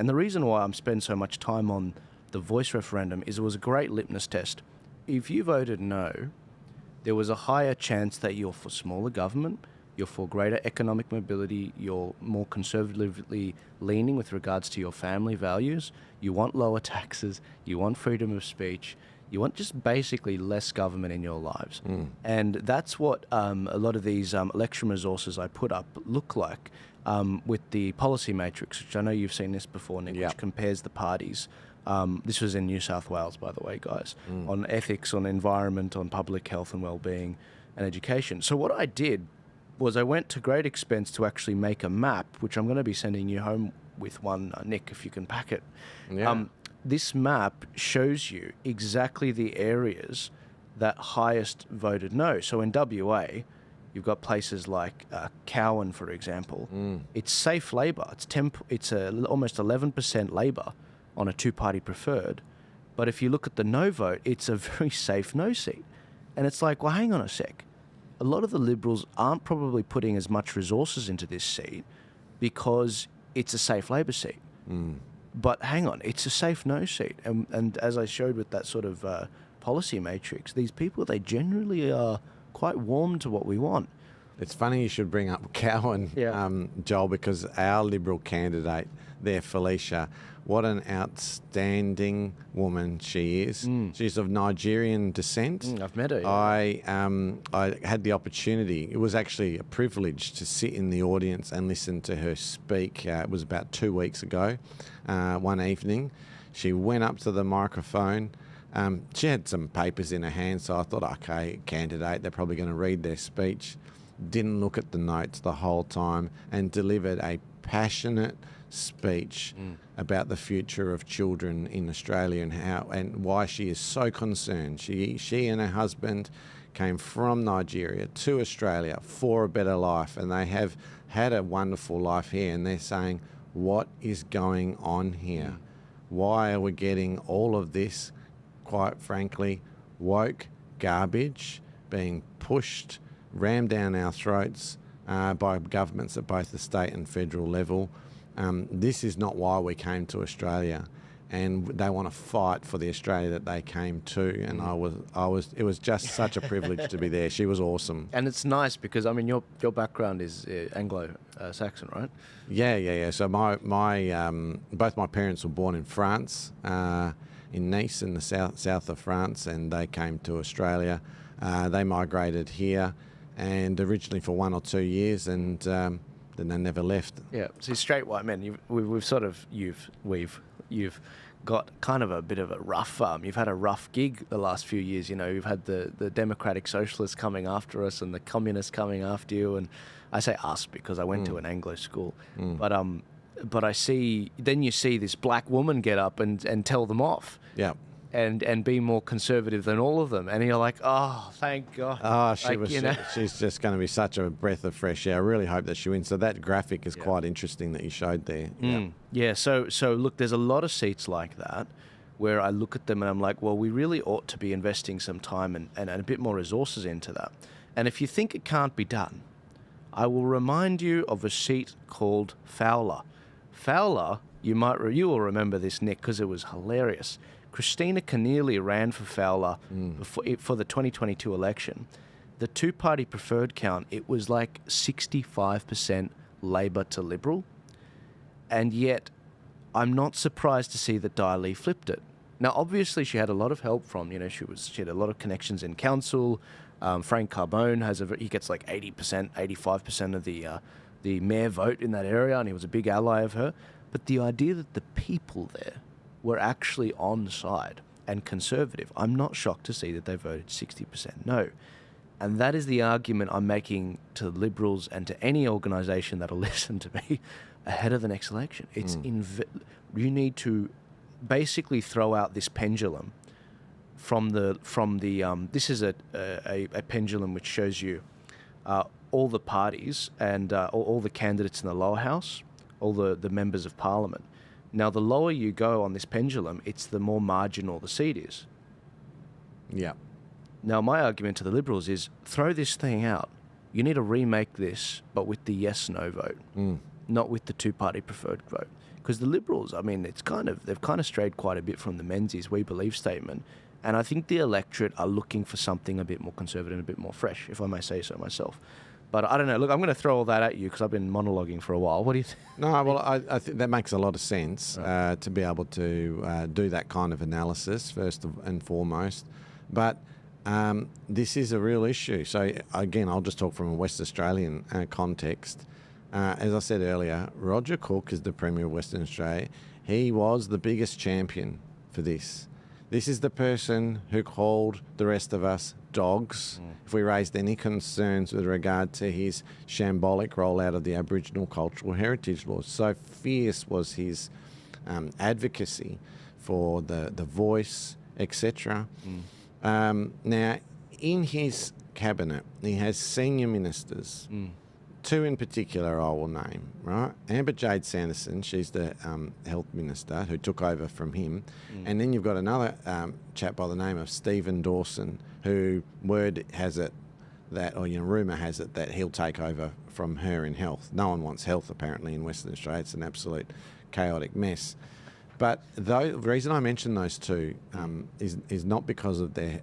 And the reason why I'm spending so much time on the voice referendum is it was a great litmus test. If you voted no, there was a higher chance that you're for smaller government, you're for greater economic mobility, you're more conservatively leaning with regards to your family values, you want lower taxes, you want freedom of speech, you want just basically less government in your lives. And that's what a lot of these election resources I put up look like with the policy matrix, which I know you've seen this before, Nick, which compares the parties. This was in New South Wales, by the way, guys, on ethics, on environment, on public health and well-being and education. So what I did was I went to great expense to actually make a map, which I'm going to be sending you home with one, Nick, if you can pack it. This map shows you exactly the areas that highest voted no. So in WA, you've got places like Cowan, for example. It's safe Labor. It's almost 11% Labor on a two-party preferred. But if you look at the no vote, it's a very safe no seat. And it's like, well, hang on a sec. A lot of the Liberals aren't probably putting as much resources into this seat because it's a safe Labor seat. But hang on, it's a safe no seat. And as I showed with that sort of policy matrix, these people, they generally are quite warm to what we want. It's funny you should bring up Cowan, Joel, because our Liberal candidate there, Felicia, what an outstanding woman she is. She's of Nigerian descent. I've met her. Yeah. I had the opportunity, it was actually a privilege to sit in the audience and listen to her speak. It was about 2 weeks ago, one evening. She went up to the microphone. She had some papers in her hand, so I thought, okay, candidate, they're probably going to read their speech. Didn't look at the notes the whole time and delivered a passionate speech about the future of children in Australia and how and why she is so concerned. She and her husband came from Nigeria to Australia for a better life, and they have had a wonderful life here, and they're saying, what is going on here? Why are we getting all of this, quite frankly, woke garbage being pushed, rammed down our throats by governments at both the state and federal level? This is not why we came to Australia, and they want to fight for the Australia that they came to. And it was just such a privilege to be there. She was awesome. And it's nice because, I mean, your background is Anglo-Saxon, right? Yeah. So my both my parents were born in France, in Nice, in the south of France, and they came to Australia. They migrated here, and originally for 1 or 2 years, and then they never left. Yeah, see, straight white men. You've got kind of a bit of a rough. You've had a rough gig the last few years. You know, you've had the democratic socialists coming after us and the communists coming after you. And I say us because I went to an Anglo school. But I see. Then you see this black woman get up and tell them off. Yeah. And be more conservative than all of them. And you're like, oh, thank God. Oh, she's just going to be such a breath of fresh air. I really hope that she wins. So that graphic is quite interesting that you showed there. Yeah, so look, there's a lot of seats like that where I look at them and I'm like, well, we really ought to be investing some time and a bit more resources into that. And if you think it can't be done, I will remind you of a seat called Fowler. Fowler, you will remember this, Nick, because it was hilarious. Christina Keneally ran for Fowler for the 2022 election. The two-party preferred count, it was like 65% Labor to Liberal. And yet, I'm not surprised to see that Daly flipped it. Now, obviously, she had a lot of help from, she had a lot of connections in council. Frank Carbone he gets like 80%, 85% of the mayor vote in that area, and he was a big ally of her. But the idea that the people there were actually on side and conservative, I'm not shocked to see that they voted 60% no. And that is the argument I'm making to Liberals and to any organisation that'll listen to me ahead of the next election. It's you need to basically throw out this pendulum from the this is a pendulum which shows you all the parties and all the candidates in the lower house, all the members of parliament. Now, the lower you go on this pendulum, it's the more marginal the seat is. Yeah. Now, my argument to the Liberals is throw this thing out. You need to remake this, but with the yes-no vote, not with the two-party preferred vote. Because the Liberals, I mean, they've kind of strayed quite a bit from the Menzies We Believe statement, and I think the electorate are looking for something a bit more conservative and a bit more fresh, if I may say so myself. But I don't know. Look, I'm going to throw all that at you because I've been monologuing for a while. What do you think? No, well, I think that makes a lot of sense, Right. to be able to do that kind of analysis first and foremost. But this is a real issue. So again, I'll just talk from a West Australian context. As I said earlier, Roger Cook is the Premier of Western Australia. He was the biggest champion for this. This is the person who called the rest of us dogs if we raised any concerns with regard to his shambolic rollout of the Aboriginal Cultural Heritage Laws. So fierce was his advocacy for the voice, etc. Now, in his cabinet, he has senior ministers. Two in particular I will name, right? Amber Jade Sanderson, she's the health minister who took over from him. And then you've got another chap by the name of Stephen Dawson, who word has it that, or rumour has it that he'll take over from her in health. No one wants health apparently in Western Australia. It's an absolute chaotic mess. But the reason I mention those two is not because of their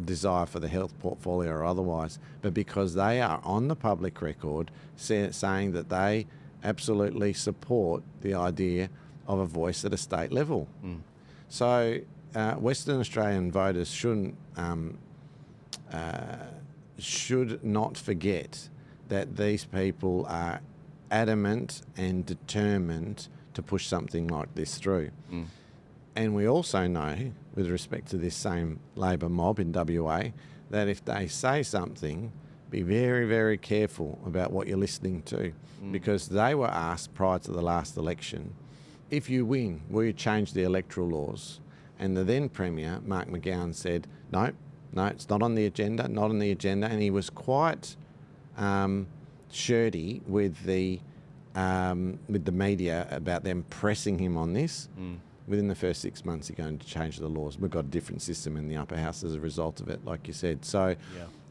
desire for the health portfolio or otherwise, but because they are on the public record saying that they absolutely support the idea of a voice at a state level. So Western Australian voters should not forget that these people are adamant and determined to push something like this through. And we also know, with respect to this same Labor mob in WA, that if they say something, be very, very careful about what you're listening to, because they were asked prior to the last election, if you win, will you change the electoral laws? And the then Premier, Mark McGowan, said, no, it's not on the agenda, and he was quite shirty with the media about them pressing him on this. Within the first 6 months, you're going to change the laws. We've got a different system in the upper house as a result of it, like you said. So,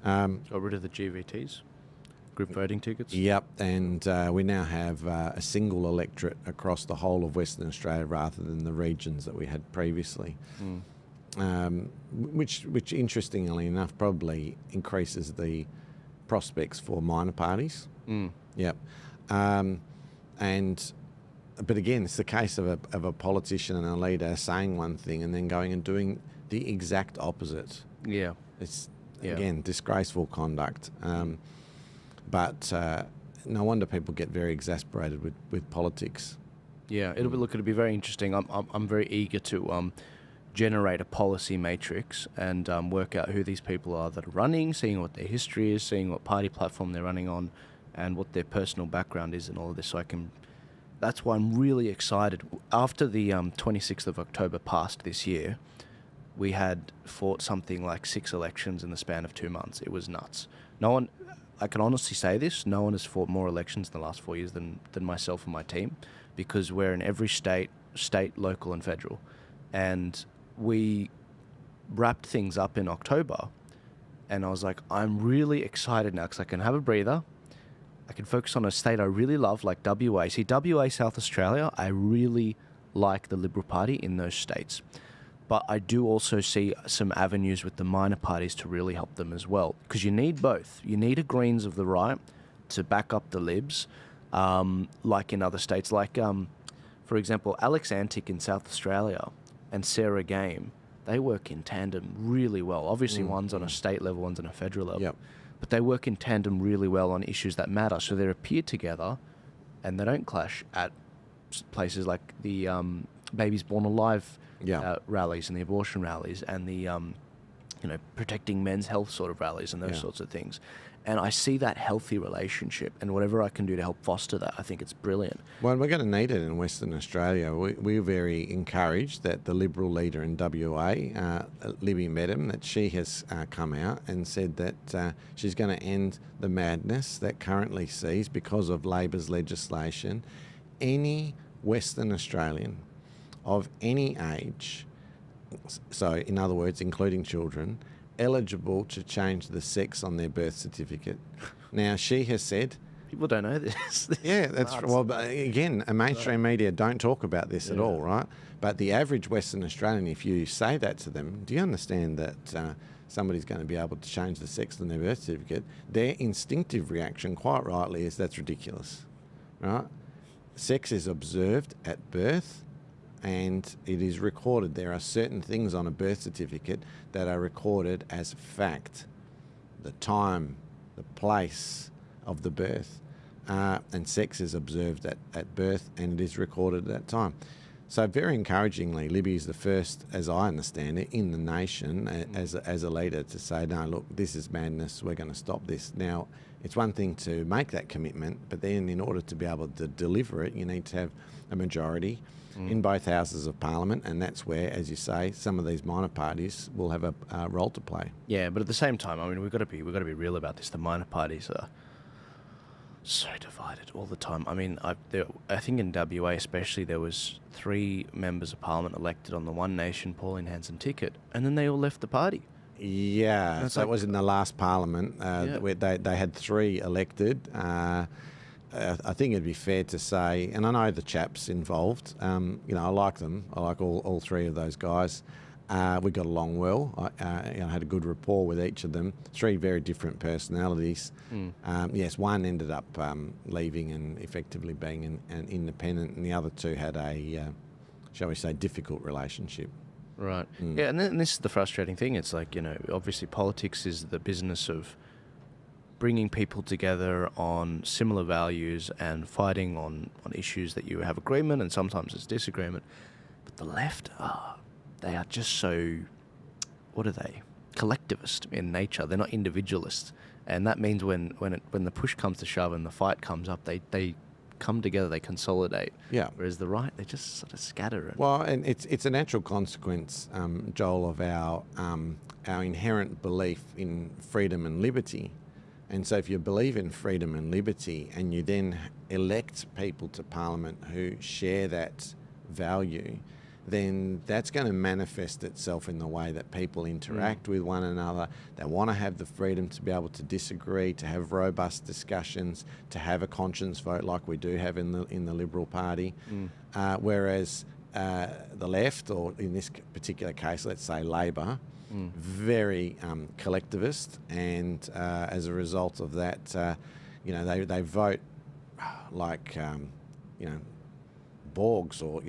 got rid of the GVTs, group voting tickets. Yep, and we now have a single electorate across the whole of Western Australia rather than the regions that we had previously, which interestingly enough probably increases the prospects for minor parties. Yep, but again, it's the case of a politician and a leader saying one thing and then going and doing the exact opposite. Yeah. It's, again, disgraceful conduct. But no wonder people get very exasperated with politics. Yeah, it'll be very interesting. I'm very eager to generate a policy matrix and work out who these people are that are running, seeing what their history is, seeing what party platform they're running on, and what their personal background is and all of this, so I can... That's why I'm really excited. After the 26th of October passed this year, we had fought something like 6 elections in the span of 2 months. It was nuts. No one, I can honestly say this, no one has fought more elections in the last 4 years than myself and my team, because we're in every state, local and federal. And we wrapped things up in October, and I was like, I'm really excited now because I can have a breather. I can focus on a state I really love, like WA. See, WA, South Australia, I really like the Liberal Party in those states. But I do also see some avenues with the minor parties to really help them as well. Because you need both. You need a Greens of the right to back up the Libs, like in other states. Like, for example, Alex Antic in South Australia and Sarah Game, they work in tandem really well. Obviously, one's on a state level, one's on a federal level. Yep. But they work in tandem really well on issues that matter. So they appear together and they don't clash at places like the Babies Born Alive rallies and the abortion rallies and the protecting men's health sort of rallies and those sorts of things. And I see that healthy relationship, and whatever I can do to help foster that, I think it's brilliant. Well, we're going to need it in Western Australia. We're very encouraged that the Liberal leader in WA, Libby Medham, that she has come out and said that she's going to end the madness that currently sees, because of Labor's legislation, any Western Australian of any age, so in other words, including children, eligible to change the sex on their birth certificate. Now, she has said People don't know this. Yeah, that's well. But again, mainstream media don't talk about this at all, right? But the average Western Australian, if you say that to them, do you understand that somebody's going to be able to change the sex on their birth certificate? Their instinctive reaction, quite rightly, is that's ridiculous, right? Sex is observed at birth, and it is recorded. There are certain things on a birth certificate that are recorded as fact: the time, the place of the birth. And sex is observed at birth, and it is recorded at that time. So very encouragingly, Libby is the first, as I understand it, in the nation as a leader to say, no, look, this is madness, we're going to stop this. Now, it's one thing to make that commitment, but then in order to be able to deliver it, you need to have a majority in both houses of Parliament, and that's where, as you say, some of these minor parties will have a role to play. Yeah, but at the same time, I mean, we've got to be real about this. The minor parties are so divided all the time. I mean, I think in WA especially, there was 3 members of Parliament elected on the One Nation Pauline Hanson ticket, and then they all left the party. Yeah, so it was in the last Parliament where they had 3 elected. I think it'd be fair to say, and I know the chaps involved, I like them. I like all 3 of those guys. We got along well. I had a good rapport with each of them. 3 very different personalities. Yes, one ended up leaving and effectively being an independent, and the other 2 had a, shall we say, difficult relationship. Right. Yeah, and this is the frustrating thing. It's like, obviously politics is the business of bringing people together on similar values and fighting on issues that you have agreement and sometimes it's disagreement. But the left they are just so, what are they? Collectivist in nature. They're not individualists, and that means when the push comes to shove and the fight comes up, they come together, they consolidate. Yeah. Whereas the right, they just sort of scatter. Well, and it's a natural consequence, Joel, of our inherent belief in freedom and liberty. And so if you believe in freedom and liberty, and you then elect people to Parliament who share that value, then that's going to manifest itself in the way that people interact with one another. They want to have the freedom to be able to disagree, to have robust discussions, to have a conscience vote like we do have in the Liberal Party. Whereas the left, or in this particular case, let's say Labor, very collectivist, and as a result of that, they vote like Borgs or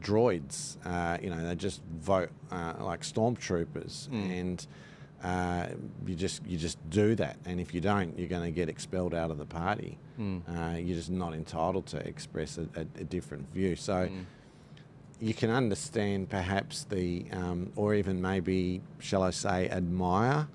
droids. They just vote like stormtroopers, and you just do that. And if you don't, you're going to get expelled out of the party. You're just not entitled to express a different view. So you can understand perhaps or even maybe, shall I say, admire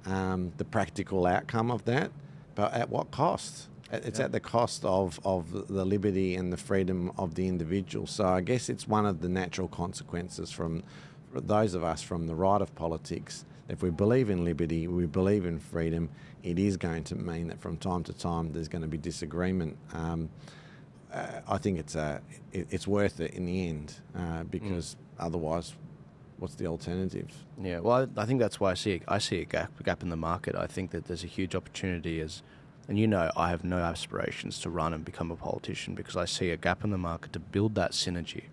the practical outcome of that, but at what cost? It's at the cost of the liberty and the freedom of the individual. So I guess it's one of the natural consequences from those of us from the right of politics. If we believe in liberty, we believe in freedom, it is going to mean that from time to time there's going to be disagreement. I think it's worth it in the end, because otherwise, what's the alternative? Yeah, well, I think that's why I see a gap in the market. I think that there's a huge opportunity and I have no aspirations to run and become a politician, because I see a gap in the market to build that synergy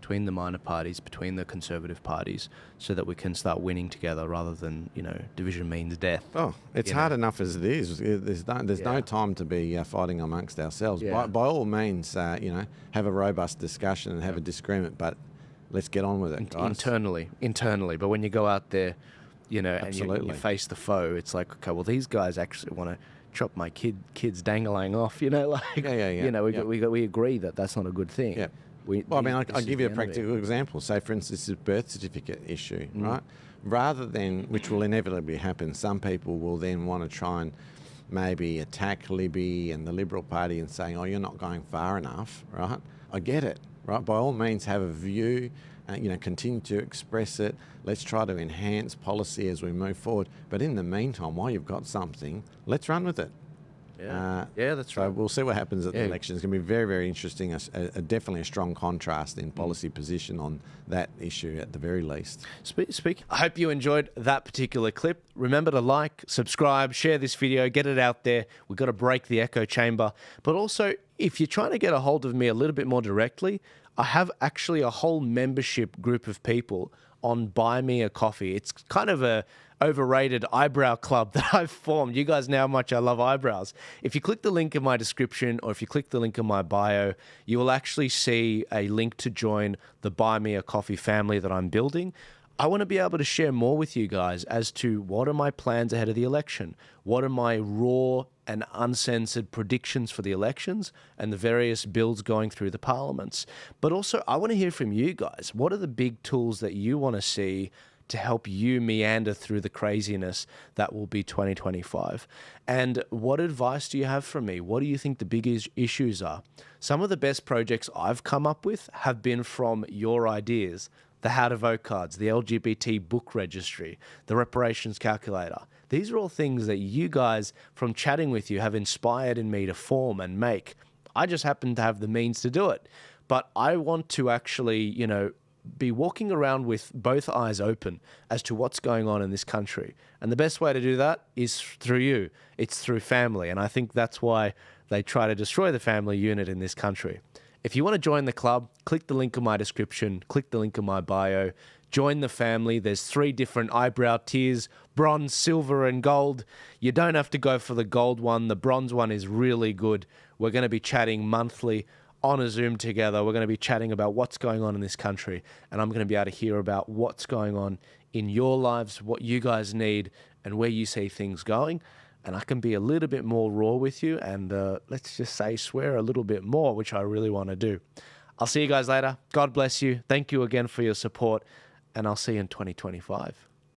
between the minor parties, between the conservative parties, so that we can start winning together rather than, division means death. Oh, it's hard enough as it is. There's no time to be fighting amongst ourselves. Yeah. By all means, have a robust discussion and have a disagreement, but let's get on with it, guys. Internally. But when you go out there, and you face the foe, it's like, okay, well, these guys actually want to chop my kids dangling off, we agree that that's not a good thing. Yeah. I'll give you a practical example. Say, for instance, this birth certificate issue, right? Rather than, which will inevitably happen, some people will then want to try and maybe attack Libby and the Liberal Party and saying, oh, you're not going far enough, right? I get it, right? By all means, have a view, continue to express it. Let's try to enhance policy as we move forward. But in the meantime, while you've got something, let's run with it. Yeah, that's right. So we'll see what happens at the election. It's going to be very, very interesting. Definitely a strong contrast in policy position on that issue at the very least. I hope you enjoyed that particular clip. Remember to like, subscribe, share this video, get it out there. We've got to break the echo chamber. But also, if you're trying to get a hold of me a little bit more directly, I have actually a whole membership group of people on Buy Me a Coffee. It's kind of a overrated eyebrow club that I've formed. You guys know how much I love eyebrows. If you click the link in my description or if you click the link in my bio, you will actually see a link to join the Buy Me a Coffee family that I'm building. I want to be able to share more with you guys as to what are my plans ahead of the election, what are my raw and uncensored predictions for the elections and the various bills going through the parliaments. But also, I want to hear from you guys. What are the big tools that you want to see to help you meander through the craziness that will be 2025? And what advice do you have for me? What do you think the biggest issues are? Some of the best projects I've come up with have been from your ideas. The how to vote cards, the LGBT book registry, the reparations calculator. These are all things that you guys, from chatting with you, have inspired in me to form and make. I just happen to have the means to do it. But I want to actually, be walking around with both eyes open as to what's going on in this country. And the best way to do that is through you. It's through family. And I think that's why they try to destroy the family unit in this country. If you want to join the club, click the link in my description, click the link in my bio, join the family. There's 3 different eyebrow tiers, bronze, silver, and gold. You don't have to go for the gold one. The bronze one is really good. We're going to be chatting monthly on a Zoom together. We're going to be chatting about what's going on in this country, and I'm going to be able to hear about what's going on in your lives, what you guys need, and where you see things going. And I can be a little bit more raw with you and let's just say swear a little bit more, which I really want to do. I'll see you guys later. God bless you. Thank you again for your support, and I'll see you in 2025.